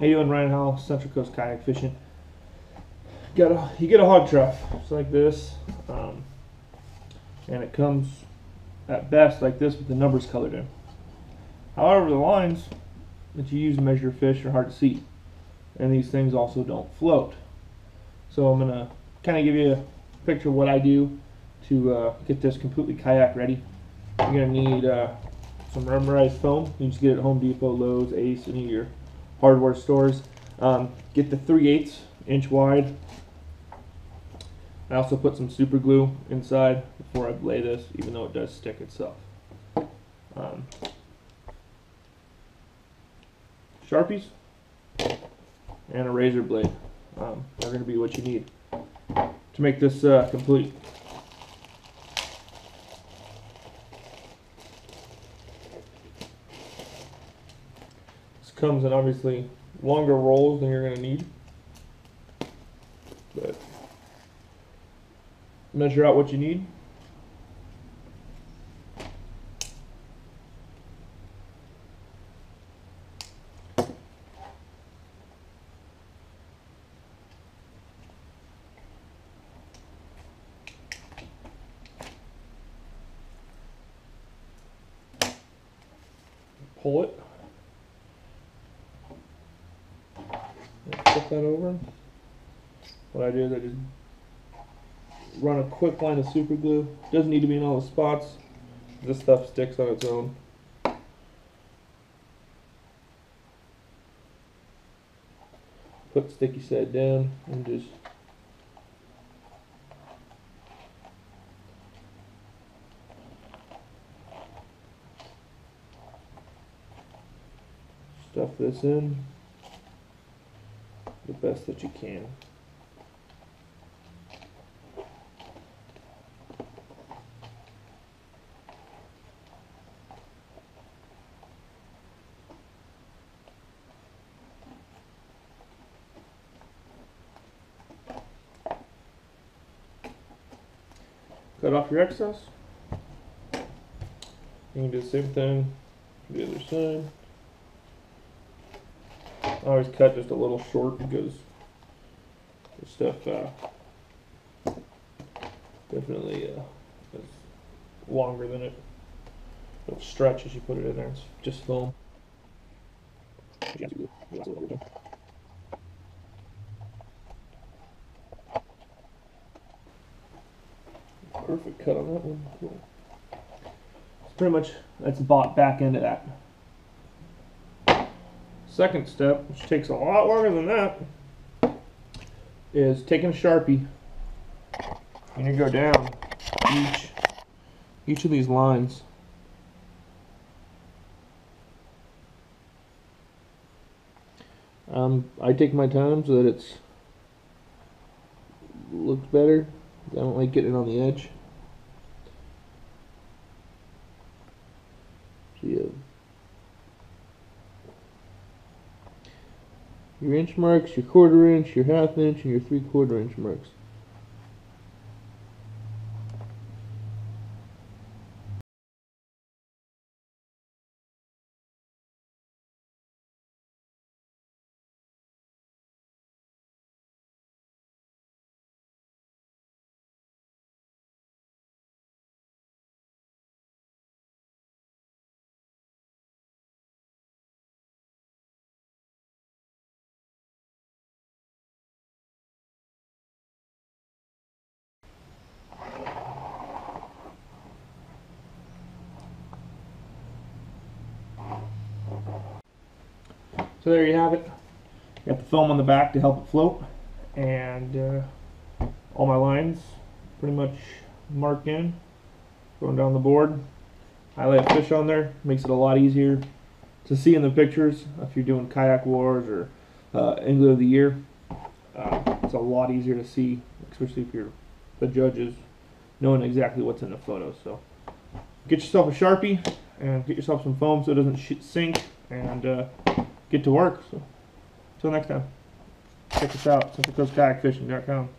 Hey, you doing, Ryan Howell, Central Coast Kayak Fishing. You get a hog trough, just like this, and it comes at best like this with the numbers colored in. However, the lines that you use to measure fish are hard to see, and these things also don't float. So I'm gonna kind of give you a picture of what I do to get this completely kayak ready. You're gonna need some rubberized foam. You can just get it at Home Depot, Lowe's, Ace, any of your hardware stores. Get the 3/8 inch wide. I also put some super glue inside before I lay this, even though it does stick itself. Sharpies and a razor blade are going to be what you need to make this complete. This comes in obviously longer rolls than you're going to need, but measure out what you need. Pull it. Flip that over. What I do is I just run a quick line of super glue. Doesn't need to be in all the spots. This stuff sticks on its own. Put the sticky side down and just stuff this in the best that you can. Cut off your excess. You can do the same thing to the other side. I always cut just a little short because the stuff definitely is longer than it. It'll stretch as you put it in there. It's just foam. Perfect cut on that one. Cool. So pretty much that's the back end of that. Second step, which takes a lot longer than that, is taking a Sharpie and you go down each of these lines. I take my time so that it looks better. I don't like getting it on the edge. So you have your inch marks, your 1/4 inch, your 1/2 inch, and your 3/4 inch marks. So there you have it. Got the foam on the back to help it float, and all my lines pretty much marked in, going down the board. I lay a fish on there, makes it a lot easier to see in the pictures if you're doing kayak wars or angler of the year. It's a lot easier to see, especially if you're the judges, knowing exactly what's in the photos. So get yourself a Sharpie and get yourself some foam so it doesn't sink, and get to work. So until next time, check us out, CentralCoastKayakFishing.com.